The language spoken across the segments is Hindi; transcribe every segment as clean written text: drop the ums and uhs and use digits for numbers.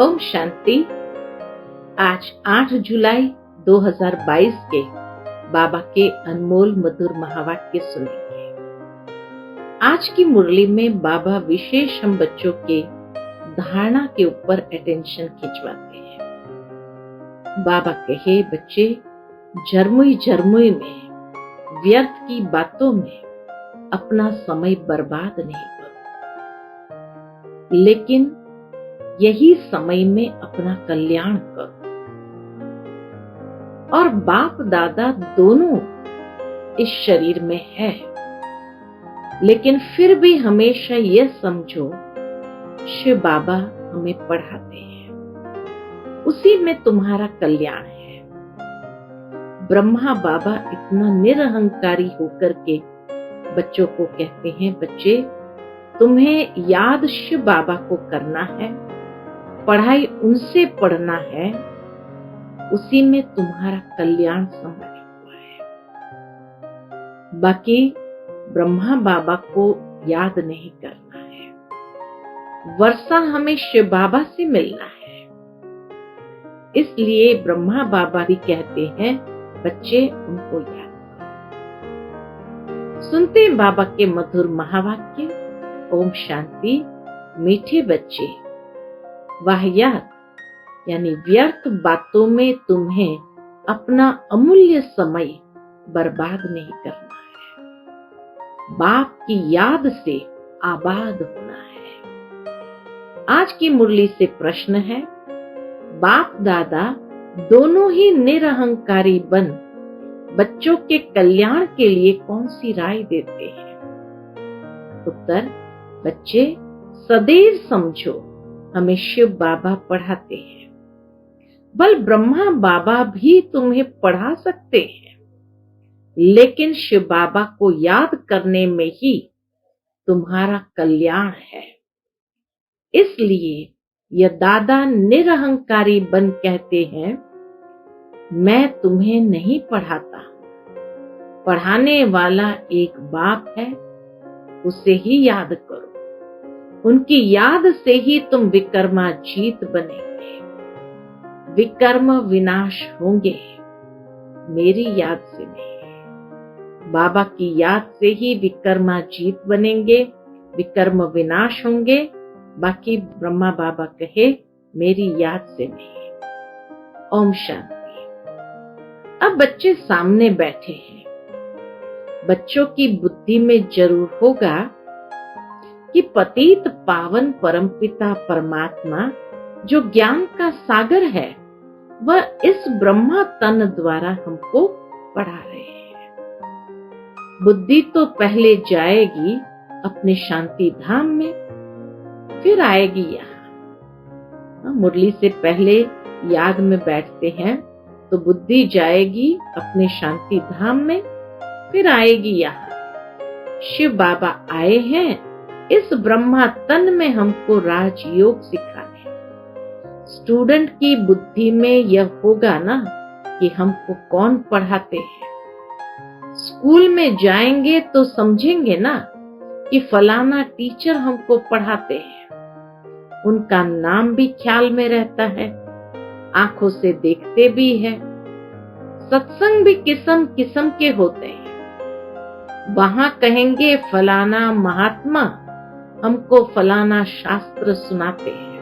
ओम शांति। आज 8 जुलाई 2022 के बाबा के अनमोल मधुर महावाक्य सुनेंगे। आज की मुरली में बाबा विशेष हम बच्चों के धारणा के ऊपर अटेंशन खिंचवाते हैं। बाबा कहे, बच्चे झरमुई में व्यर्थ की बातों में अपना समय बर्बाद नहीं करो, लेकिन यही समय में अपना कल्याण करो। और बाप दादा दोनों इस शरीर में है, लेकिन फिर भी हमेशा यह समझो शिव बाबा हमें पढ़ाते हैं, उसी में तुम्हारा कल्याण है। ब्रह्मा बाबा इतना निरहंकारी होकर के बच्चों को कहते हैं, बच्चे तुम्हें याद शिव बाबा को करना है, पढ़ाई उनसे पढ़ना है, उसी में तुम्हारा कल्याण समाया हुआ है। बाकी ब्रह्मा बाबा को याद नहीं करना है। वर्षा हमें शिव बाबा से मिलना है, इसलिए ब्रह्मा बाबा भी कहते हैं, बच्चे उनको याद करो। सुनते हैं बाबा के मधुर महावाक्य। ओम शांति। मीठे बच्चे, वाहियात यानी व्यर्थ बातों में तुम्हें अपना अमूल्य समय बर्बाद नहीं करना है। बाप की याद से आबाद होना है। आज की मुरली से प्रश्न है, बाप दादा दोनों ही निरहंकारी बन बच्चों के कल्याण के लिए कौन सी राय देते हैं? उत्तर, बच्चे सदैव समझो हमें शिव बाबा पढ़ाते हैं। बल ब्रह्मा बाबा भी तुम्हें पढ़ा सकते हैं, लेकिन शिव बाबा को याद करने में ही तुम्हारा कल्याण है। इसलिए यह दादा निरहंकारी बन कहते हैं, मैं तुम्हें नहीं पढ़ाता, पढ़ाने वाला एक बाप है, उसे ही याद करो। उनकी याद से ही तुम विकर्माजीत बनेंगे, विकर्म विनाश होंगे, मेरी याद से नहीं। बाबा की याद से ही विकर्माजीत बनेंगे, विकर्म विनाश होंगे। बाकी ब्रह्मा बाबा कहे, मेरी याद से नहीं। ओम शांति। अब बच्चे सामने बैठे हैं। बच्चों की बुद्धि में जरूर होगा कि पतित पावन परमपिता परमात्मा जो ज्ञान का सागर है, वह इस ब्रह्मा तन द्वारा हमको पढ़ा रहे हैं। बुद्धि तो पहले जाएगी अपने शांति धाम में, फिर आएगी यहाँ। मुरली से पहले याद में बैठते हैं तो बुद्धि जाएगी अपने शांति धाम में, फिर आएगी यहाँ। शिव बाबा आए हैं इस ब्रह्मा तन में हमको राजयोग सिखाने। स्टूडेंट की बुद्धि में यह होगा ना कि हमको कौन पढ़ाते हैं। स्कूल में जाएंगे तो समझेंगे ना कि फलाना टीचर हमको पढ़ाते हैं। उनका नाम भी ख्याल में रहता है, आंखों से देखते भी है। सत्संग भी किस्म किस्म के होते हैं। वहां कहेंगे फलाना महात्मा हमको फलाना शास्त्र सुनाते हैं,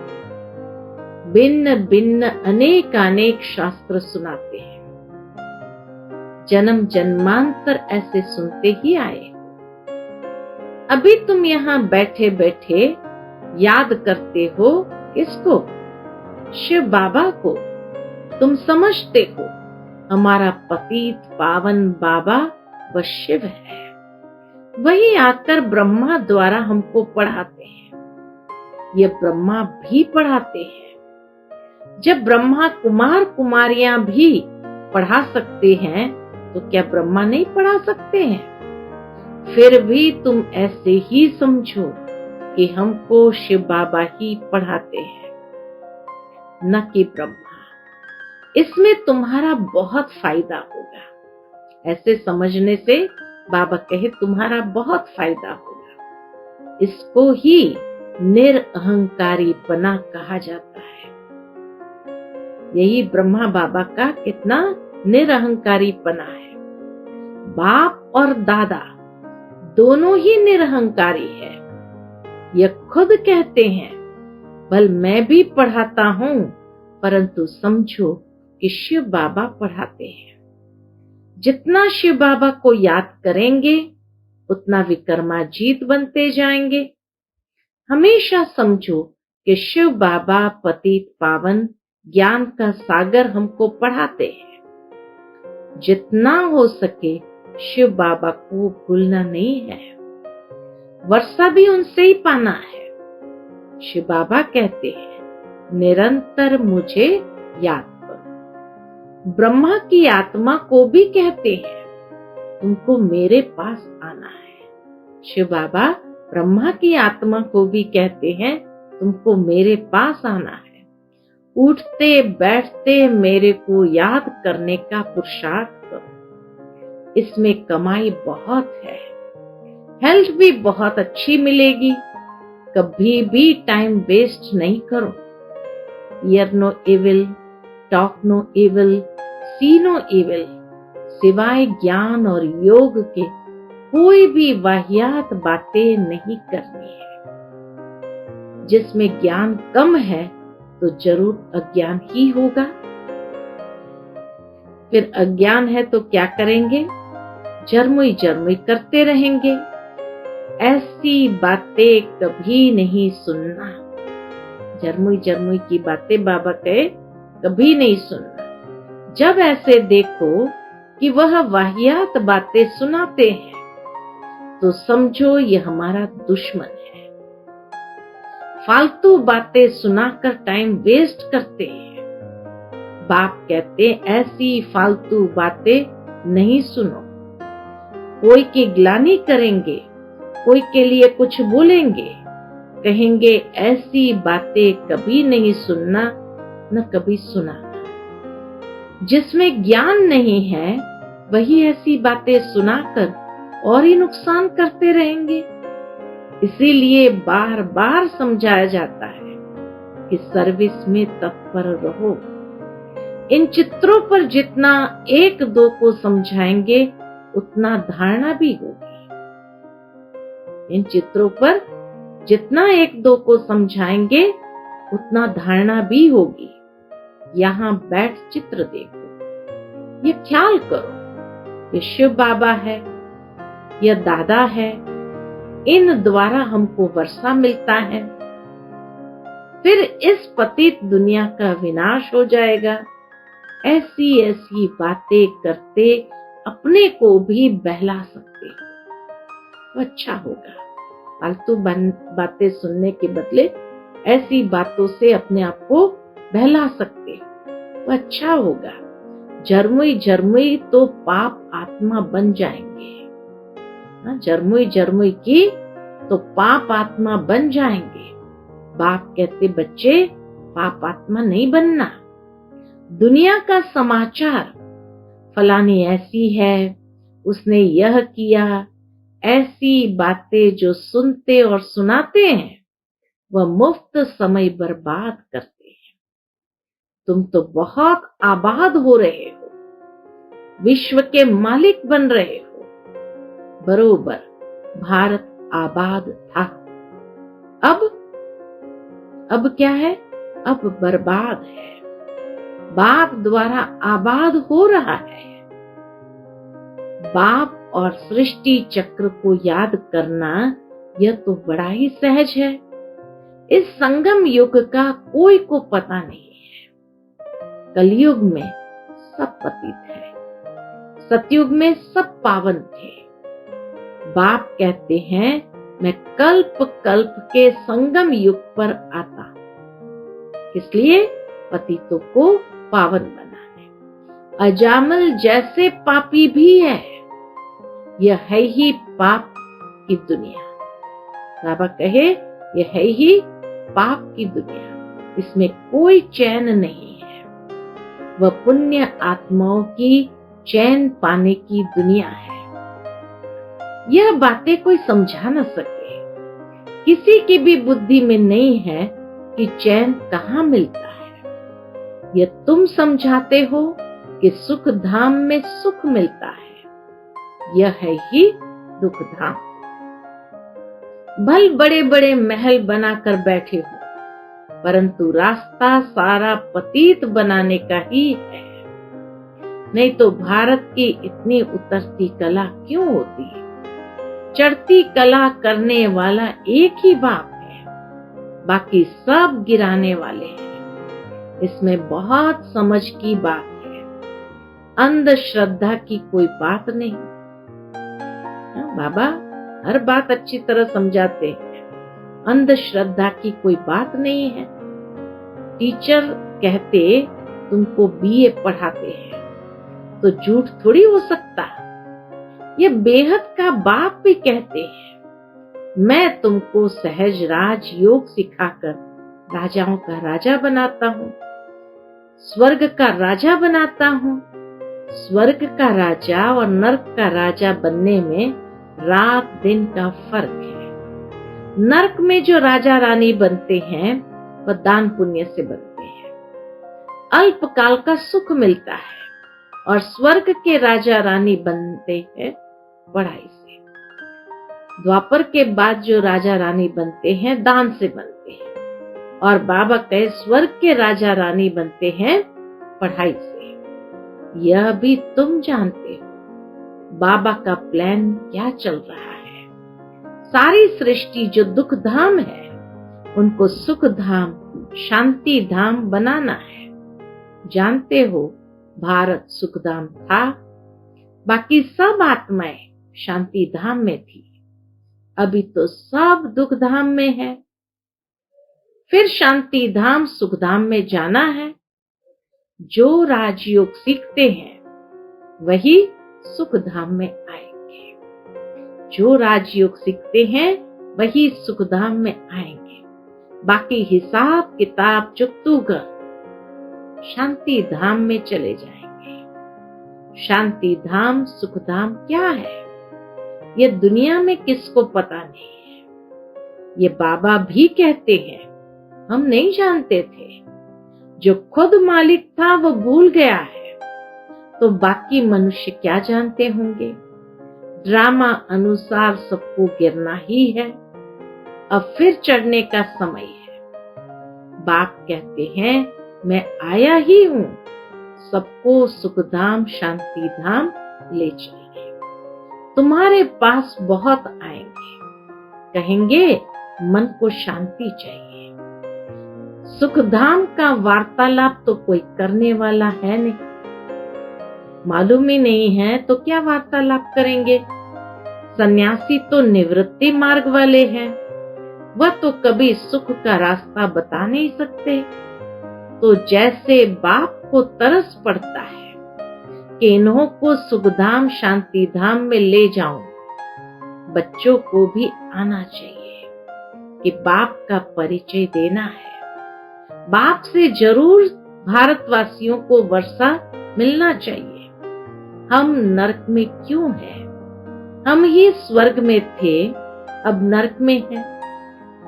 भिन्न भिन्न अनेक शास्त्र सुनाते हैं। जन्म जन्मांतर ऐसे सुनते ही आए। अभी तुम यहाँ बैठे बैठे याद करते हो किसको? शिव बाबा को। तुम समझते हो हमारा पतित पावन बाबा वह शिव है, वही आकर ब्रह्मा द्वारा हमको पढ़ाते हैं। ये ब्रह्मा भी पढ़ाते हैं। जब ब्रह्मा कुमार कुमारियां भी पढ़ा सकते हैं, तो क्या ब्रह्मा नहीं पढ़ा सकते हैं? फिर भी तुम ऐसे ही समझो कि हमको शिव बाबा ही पढ़ाते हैं, न कि ब्रह्मा। इसमें तुम्हारा बहुत फायदा होगा। ऐसे समझने से बाबा कहे तुम्हारा बहुत फायदा होगा। इसको ही निरअहंकारी बना कहा जाता है। यही ब्रह्मा बाबा का कितना निरहंकारीपना है। बाप और दादा दोनों ही निरहंकारी है। यह खुद कहते हैं, भल मैं भी पढ़ाता हूँ, परंतु समझो कि शिव बाबा पढ़ाते हैं। जितना शिव बाबा को याद करेंगे उतना विक्रमाजीत बनते जाएंगे। हमेशा समझो कि शिव बाबा पतित पावन ज्ञान का सागर हमको पढ़ाते हैं। जितना हो सके शिव बाबा को भूलना नहीं है। वर्षा भी उनसे ही पाना है। शिव बाबा कहते हैं, निरंतर मुझे याद करो। ब्रह्मा की आत्मा को भी कहते हैं, तुमको मेरे पास आना है। शिव बाबा ब्रह्मा की आत्मा को भी कहते हैं, तुमको मेरे पास आना है। उठते बैठते मेरे को याद करने का पुरुषार्थ करो। इसमें कमाई बहुत है, हेल्थ भी बहुत अच्छी मिलेगी। कभी भी टाइम वेस्ट नहीं करो। Hear no evil, talk no evil, see no evil. सिवाय ज्ञान और योग के कोई भी वाहियात बातें नहीं करनी है। जिसमें ज्ञान कम है तो जरूर अज्ञान ही होगा। फिर अज्ञान है तो क्या करेंगे? जर्मुई जर्मुई करते रहेंगे। ऐसी बातें कभी नहीं सुनना। जर्मुई जर्मुई की बातें बाबा कहे कभी नहीं सुनना। जब ऐसे देखो कि वह वाहियात बातें सुनाते हैं तो समझो ये हमारा दुश्मन है। फालतू बातें सुनाकर टाइम वेस्ट करते हैं। बाप कहते ऐसी फालतू बातें नहीं सुनो। कोई की ग्लानि करेंगे, कोई के लिए कुछ बोलेंगे, कहेंगे ऐसी बातें कभी नहीं सुनना, न कभी सुनाना। जिसमें ज्ञान नहीं है वही ऐसी बातें सुनाकर और ही नुकसान करते रहेंगे। इसीलिए बार बार समझाया जाता है कि सर्विस में तत्पर रहो। इन चित्रों पर जितना एक दो को समझाएंगे उतना धारणा भी होगी। इन चित्रों पर जितना एक दो को समझाएंगे उतना धारणा भी होगी। यहाँ बैठ चित्र देखो, ये ख्याल करो, ये शिव बाबा है, यह दादा है, इन द्वारा हमको वर्षा मिलता है। फिर इस पतित दुनिया का विनाश हो जाएगा। ऐसी ऐसी बातें करते अपने को भी बहला सकते हो तो अच्छा होगा। फालतू बातें सुनने के बदले ऐसी बातों से अपने आप को बहला सकते हो तो अच्छा होगा। जर्मुई जर्मुई तो पाप आत्मा बन जाएंगे। जर्मुई जर्मुई की तो पाप आत्मा बन जाएंगे। बाप कहते बच्चे पाप आत्मा नहीं बनना। दुनिया का समाचार, फलानी ऐसी है, उसने यह किया, ऐसी बातें जो सुनते और सुनाते हैं वह मुफ्त समय बर्बाद करते हैं। तुम तो बहुत आबाद हो रहे हो, विश्व के मालिक बन रहे हो। बरोबर भारत आबाद था। अब क्या है? अब बर्बाद है। बाप द्वारा आबाद हो रहा है। बाप और सृष्टि चक्र को याद करना यह तो बड़ा ही सहज है। इस संगम युग का कोई को पता नहीं है। कलयुग में सब पतित है, सतयुग में सब पावन थे। बाप कहते हैं मैं कल्प कल्प के संगम युग पर आता, इसलिए पतितों को पावन बनाने। अजामल जैसे पापी भी है, यह है ही पाप की दुनिया। बाबा कहे यह है ही पाप की दुनिया, इसमें कोई चैन नहीं है। वह पुण्य आत्माओं की चैन पाने की दुनिया है। यह बातें कोई समझा न सके। किसी की भी बुद्धि में नहीं है कि चैन कहाँ मिलता है। ये तुम समझाते हो कि सुख धाम में सुख मिलता है, यह है ही दुख धाम। भल बड़े बड़े महल बनाकर बैठे हो, परंतु रास्ता सारा पतित बनाने का ही है। नहीं तो भारत की इतनी उतरती कला क्यों होती है? चढ़ती कला करने वाला एक ही बाप है, बाकी सब गिराने वाले हैं। इसमें बहुत समझ की बात है, अंधश्रद्धा की कोई बात नहीं। बाबा हर बात अच्छी तरह समझाते हैं, अंधश्रद्धा की कोई बात नहीं है। टीचर कहते तुमको बीए पढ़ाते हैं तो झूठ थोड़ी हो सकता। ये बेहद का बाप भी कहते हैं, मैं तुमको सहज राज योग सिखाकर राजाओं का राजा बनाता हूँ, स्वर्ग का राजा बनाता हूँ। स्वर्ग का राजा और नर्क का राजा बनने में रात दिन का फर्क है। नर्क में जो राजा रानी बनते हैं वह दान पुण्य से बनते हैं, अल्पकाल का सुख मिलता है। और स्वर्ग के राजा रानी बनते हैं पढ़ाई से। द्वापर के बाद जो राजा रानी बनते हैं दान से बनते हैं। और बाबा कहे स्वर्ग के राजा रानी बनते हैं पढ़ाई से। यह भी तुम जानते हो बाबा का प्लान क्या चल रहा है। सारी सृष्टि जो दुख धाम है उनको सुख धाम शांति धाम बनाना है। जानते हो भारत सुखधाम था, बाकी सब आत्माएं शांति धाम में थी। अभी तो सब दुख धाम में है, फिर शांति धाम सुख धाम में जाना है। जो राजयोग सीखते हैं वही सुख धाम में आएंगे, जो राजयोग सीखते हैं वही सुख धाम में आएंगे। बाकी हिसाब किताब चुकतू कर शांति धाम में चले जाएंगे। शांति धाम सुख धाम क्या है ये दुनिया में किसको पता नहीं है। ये बाबा भी कहते हैं हम नहीं जानते थे। जो खुद मालिक था वो भूल गया है, तो बाकी मनुष्य क्या जानते होंगे। ड्रामा अनुसार सबको गिरना ही है, अब फिर चढ़ने का समय है। बाप कहते हैं मैं आया ही हूँ, सबको सुखधाम शांति धाम ले चलिए। तुम्हारे पास बहुत आएंगे, कहेंगे मन को शांति चाहिए। सुखधाम का वार्तालाप तो कोई करने वाला है नहीं, मालूम ही नहीं है तो क्या वार्तालाप करेंगे। सन्यासी तो निवृत्ति मार्ग वाले हैं, वह तो कभी सुख का रास्ता बता नहीं सकते। तो जैसे बाप को तरस पड़ता है कि इन्हों को सुखधाम शांति धाम में ले जाऊं, बच्चों को भी आना चाहिए कि बाप का परिचय देना है। बाप से जरूर भारतवासियों को वर्षा मिलना चाहिए। हम नरक में क्यों हैं? हम ही स्वर्ग में थे, अब नरक में हैं।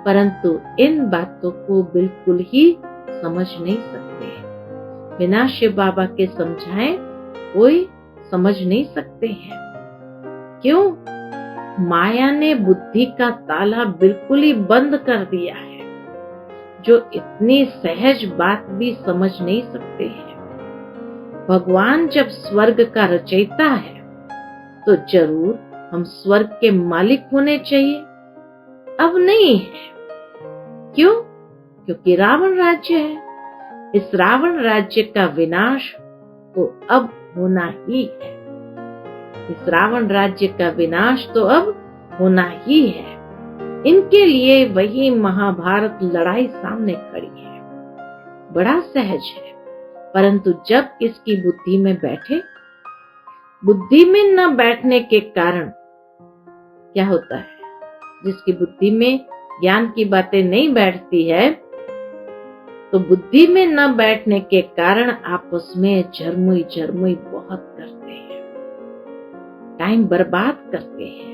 परंतु इन बातों को बिल्कुल ही समझ नहीं सकते। बिना शिव बाबा के समझाए कोई समझ नहीं सकते हैं। क्यों? माया ने बुद्धि का ताला बिल्कुल ही बंद कर दिया है, जो इतनी सहज बात भी समझ नहीं सकते हैं। भगवान जब स्वर्ग का रचयिता है तो जरूर हम स्वर्ग के मालिक होने चाहिए। अब नहीं है। क्यों? क्योंकि रावण राज्य है। इस रावण राज्य का विनाश तो अब होना ही है। इस रावण राज्य का विनाश तो अब होना ही है। इनके लिए वही महाभारत लड़ाई सामने खड़ी है। बड़ा सहज है, परंतु जब इसकी बुद्धि में बैठे, बुद्धि में न बैठने के कारण क्या होता है? जिसकी बुद्धि में ज्ञान की बातें नहीं बैठती है, तो बुद्धि में न बैठने के कारण आपस में झरमुई झरमुई बहुत करते हैं, टाइम बर्बाद करते हैं।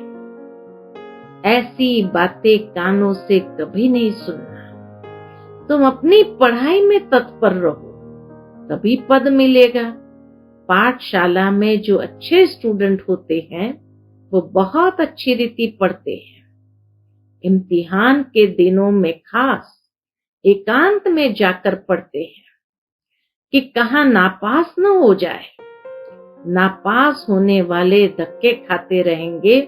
ऐसी बातें कानों से कभी नहीं सुनना। तुम अपनी पढ़ाई में तत्पर रहो, तभी पद मिलेगा। पाठशाला में जो अच्छे स्टूडेंट होते हैं वो बहुत अच्छी रीति पढ़ते हैं। इम्तिहान के दिनों में खास एकांत में जाकर पढ़ते हैं कि कहाँ नापास न हो जाए। नापास होने वाले धक्के खाते रहेंगे।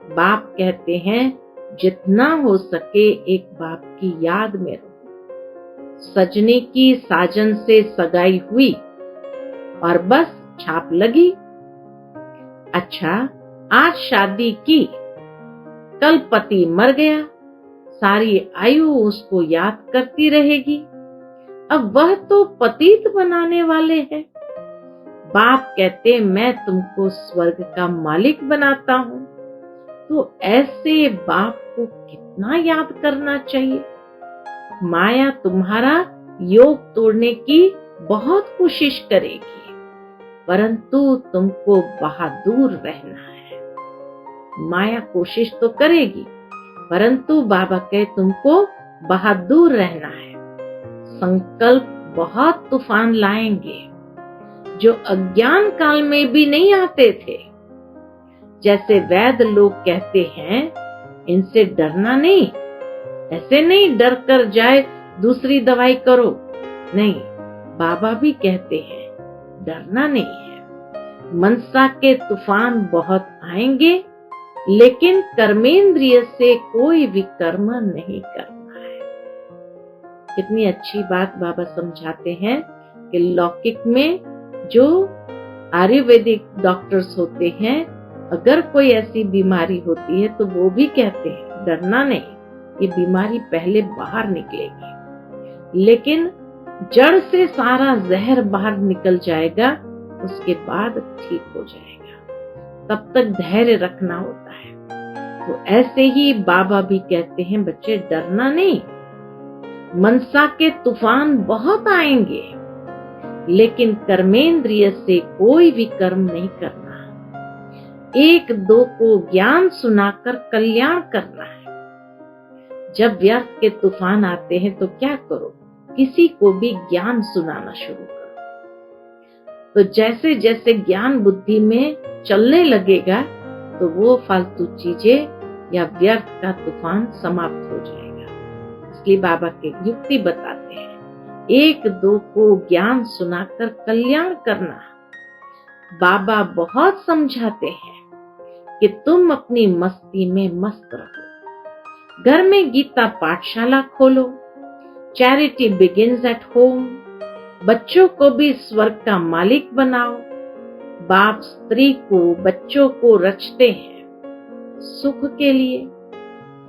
बाप कहते हैं जितना हो सके एक बाप की याद में रहो। सजने की साजन से सगाई हुई और बस छाप लगी। अच्छा, आज शादी की, कल पति मर गया, सारी आयु उसको याद करती रहेगी। अब वह तो पतित बनाने वाले हैं। बाप कहते मैं तुमको स्वर्ग का मालिक बनाता हूँ। तो ऐसे बाप को कितना याद करना चाहिए। माया तुम्हारा योग तोड़ने की बहुत कोशिश करेगी, परंतु तुमको बहादुर रहना है। माया कोशिश तो करेगी, परंतु बाबा कहे तुमको बहादुर रहना है। संकल्प बहुत तूफान लाएंगे जो अज्ञान काल में भी नहीं आते थे। जैसे वैद्य लोग कहते हैं इनसे डरना नहीं, ऐसे नहीं डर कर जाए दूसरी दवाई करो। नहीं, बाबा भी कहते हैं डरना नहीं है। मनसा के तूफान बहुत आएंगे, लेकिन कर्मेंद्रिय से कोई भी कर्म नहीं करना है। कितनी अच्छी बात बाबा समझाते हैं कि लौकिक में जो आयुर्वेदिक डॉक्टर्स होते हैं, अगर कोई ऐसी बीमारी होती है तो वो भी कहते हैं डरना नहीं, ये बीमारी पहले बाहर निकलेगी, लेकिन जड़ से सारा जहर बाहर निकल जाएगा, उसके बाद ठीक हो जाएगा। तब तक धैर्य रखना होता है। तो ऐसे ही बाबा भी कहते हैं बच्चे डरना नहीं। मनसा के तूफान बहुत आएंगे, लेकिन कर्मेंद्रिय से कोई भी कर्म नहीं करना। एक दो को ज्ञान सुनाकर कल्याण करना है। जब व्यर्थ के तूफान आते हैं तो क्या करो, किसी को भी ज्ञान सुनाना शुरू करो। तो जैसे जैसे ज्ञान बुद्धि में चलने लगेगा तो वो फालतू चीजें या व्यर्थ का तूफान समाप्त हो जाएगा। इसलिए बाबा के युक्ति बताते हैं एक दो को ज्ञान सुनाकर कल्याण करना। बाबा बहुत समझाते हैं कि तुम अपनी मस्ती में मस्त रहो। घर में गीता पाठशाला खोलो। Charity begins at home. बच्चों को भी स्वर्ग का मालिक बनाओ। बाप स्त्री को बच्चों को रचते हैं सुख के लिए।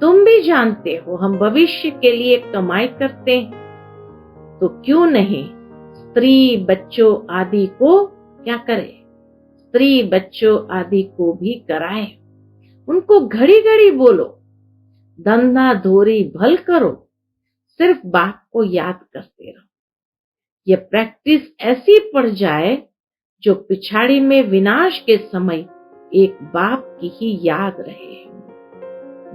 तुम भी जानते हो हम भविष्य के लिए कमाई करते हैं, तो क्यों नहीं स्त्री बच्चों आदि को क्या करे, स्त्री बच्चों आदि को भी कराए। उनको घड़ी घड़ी बोलो, धंधा धोरी भल करो, सिर्फ बाप को याद करते रहो। ये प्रैक्टिस ऐसी पड़ जाए जो पिछाड़ी में विनाश के समय एक बाप की ही याद रहे।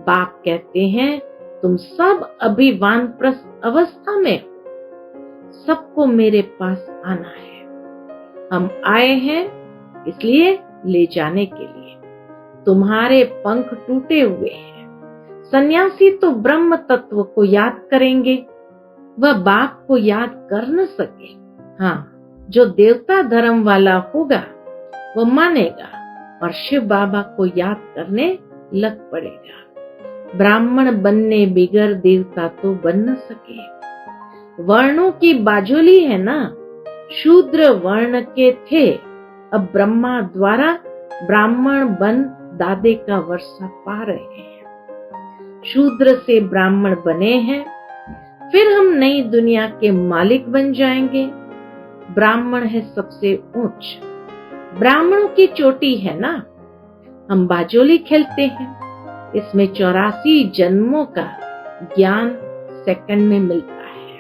बाप कहते हैं तुम सब अभी वानप्रस्थ अवस्था में हो, सबको मेरे पास आना है। हम आए हैं इसलिए ले जाने के लिए। तुम्हारे पंख टूटे हुए हैं। सन्यासी तो ब्रह्म तत्व को याद करेंगे, वह बाप को याद कर न सके। हाँ, जो देवता धर्म वाला होगा वो मानेगा और शिव बाबा को याद करने लग पड़ेगा। ब्राह्मण बनने बिगर देवता तो बन न सके। वर्णों की बाजोली है ना, शूद्र वर्ण के थे, अब ब्रह्मा द्वारा ब्राह्मण बन दादे का वर्षा पा रहे हैं। शूद्र से ब्राह्मण बने हैं, फिर हम नई दुनिया के मालिक बन जाएंगे। ब्राह्मण है सबसे ऊंच, ब्राह्मणों की चोटी है ना। हम बाजोली खेलते हैं, इसमें 84 जन्मों का ज्ञान सेकंड में मिलता है।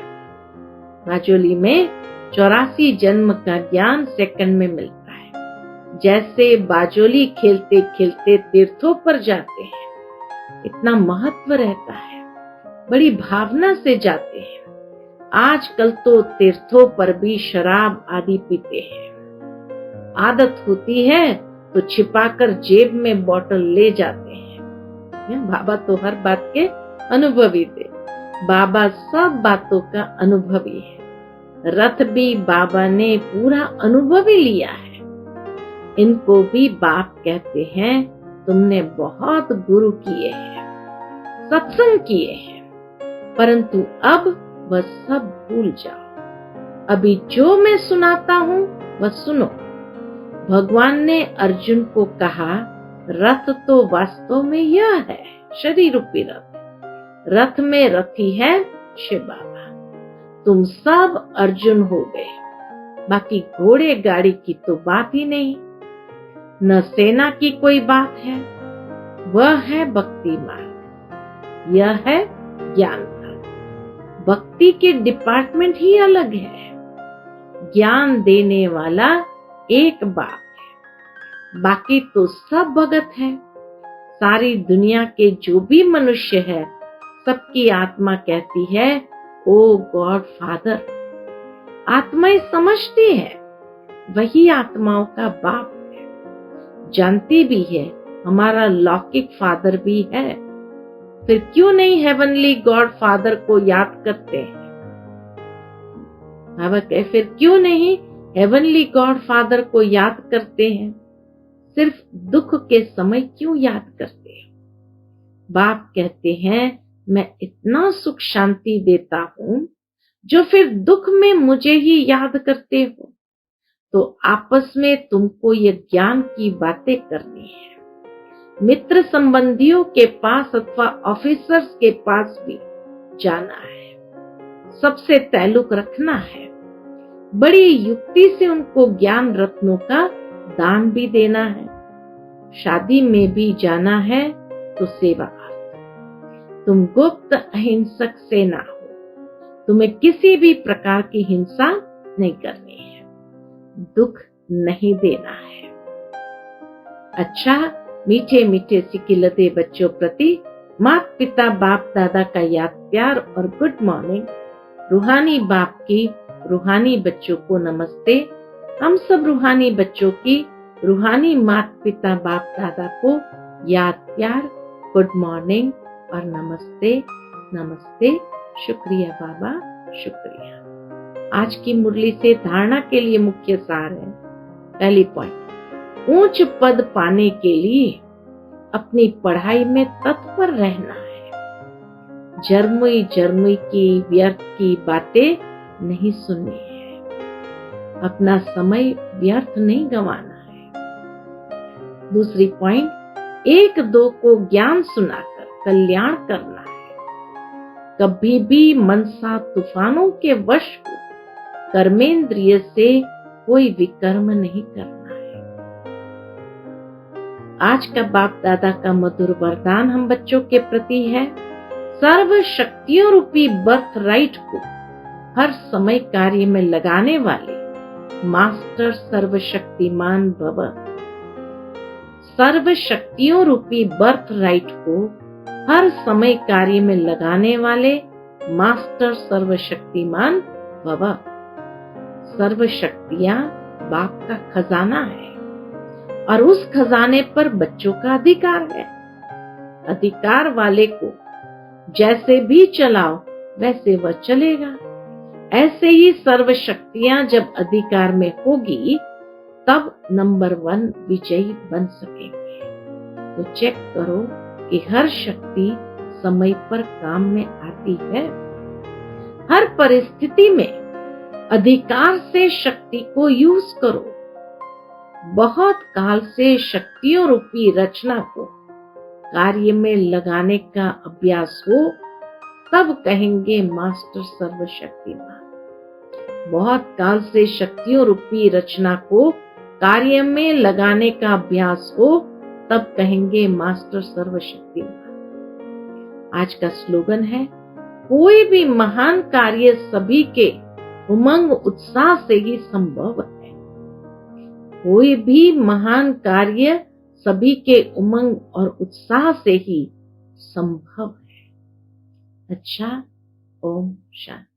बाजोली में 84 जन्म का ज्ञान सेकंड में मिलता है। जैसे बाजोली खेलते खेलते तीर्थों पर जाते हैं, इतना महत्व रहता है, बड़ी भावना से जाते हैं। आजकल तो तीर्थों पर भी शराब आदि पीते हैं। आदत होती है तो छिपाकर जेब में बोतल ले जाते हैं। बाबा तो हर बात के अनुभवी थे। बाबा सब बातों का अनुभवी है। रथ भी बाबा ने पूरा अनुभवी लिया है। इनको भी बाप कहते हैं, तुमने बहुत गुरु किए हैं, सत्संग किए हैं, परंतु अब वह सब भूल जाओ। अभी जो मैं सुनाता हूँ वह सुनो। भगवान ने अर्जुन को कहा, रथ तो वास्तव में यह है, शरीर रूपी रथ। रथ में रथी है शिव बाबा। तुम सब अर्जुन हो गए। बाकी घोड़े गाड़ी की तो बात ही नहीं, न सेना की कोई बात है। वह है भक्ति मार्ग, यह है ज्ञान मार्ग। भक्ति के डिपार्टमेंट ही अलग है। ज्ञान देने वाला एक बाप है, बाकी तो सब भगत है। सारी दुनिया के जो भी मनुष्य है, सबकी आत्मा कहती है, ओ गॉड फादर। आत्माएं समझती है, वही आत्माओं का बाप है। जानती भी है हमारा लौकिक फादर भी है, फिर क्यों नहीं हेवनली गॉड फादर को याद करते हैं? बाबा कहे, फिर क्यों नहीं हेवनली गॉड फादर को याद करते हैं? सिर्फ दुख के समय क्यों याद करते हैं? बाप कहते हैं, मैं इतना सुख शांति देता हूँ, जो फिर दुख में मुझे ही याद करते हो। तो आपस में तुमको ये ज्ञान की बातें करनी है। मित्र संबंधियों के पास अथवा ऑफिसर्स के पास भी जाना है, सबसे ताल्लुक रखना है। बड़ी युक्ति से उनको ज्ञान रत्नों का दान भी देना है। शादी में भी जाना है तो सेवा अर्थ। तुम गुप्त अहिंसक से ना हो। तुम्हें किसी भी प्रकार की हिंसा नहीं करनी है, दुख नहीं देना है। अच्छा, मीठे मीठे सिकिलते बच्चों प्रति माता पिता बाप दादा का याद प्यार और गुड मॉर्निंग। रूहानी बाप की रूहानी बच्चों को नमस्ते। हम सब रूहानी बच्चों की रूहानी माता पिता बाप दादा को याद प्यार, गुड मॉर्निंग और नमस्ते नमस्ते। शुक्रिया बाबा, शुक्रिया। आज की मुरली से धारणा के लिए मुख्य सार है। पहली पॉइंट, ऊंच पद पाने के लिए अपनी पढ़ाई में तत्पर रहना है। जर्मुई की व्यर्थ की बातें नहीं सुननी है। अपना समय व्यर्थ नहीं गंवाना है। दूसरी पॉइंट, एक दो को ज्ञान सुनाकर कल्याण करना है। कभी भी मनसा तूफानों के वश को कर्मेंद्रिय से कोई विकर्म नहीं करना है। आज का बाप दादा का मधुर वरदान हम बच्चों के प्रति है, सर्व शक्तियों रूपी बर्थ राइट को हर समय कार्य में लगाने वाले मास्टर सर्वशक्तिमान भव। सर्व शक्तियों रूपी बर्थ राइट को हर समय कार्य में लगाने वाले मास्टर सर्वशक्तिमान भव। सर्व शक्तियां बाप का खजाना है और उस खजाने पर बच्चों का अधिकार है। अधिकार वाले को जैसे भी चलाओ वैसे वह चलेगा। ऐसे ही सर्व शक्तियां जब अधिकार में होगी तब नंबर 1 विजयी बन सकेंगे। तो चेक करो कि हर शक्ति समय पर काम में आती है। हर परिस्थिति में अधिकार से शक्ति को यूज करो। बहुत काल से शक्तियों रूपी रचना को कार्य में लगाने का अभ्यास हो तब कहेंगे मास्टर सर्वशक्तिमान। बहुत काल से शक्तियों रूपी रचना को कार्य में लगाने का अभ्यास हो तब कहेंगे मास्टर सर्वशक्तिमान। आज का स्लोगन है, कोई भी महान कार्य सभी के उमंग उत्साह से ही संभव है। कोई भी महान कार्य सभी के उमंग और उत्साह से ही संभव है। अच्छा, ओम शांति।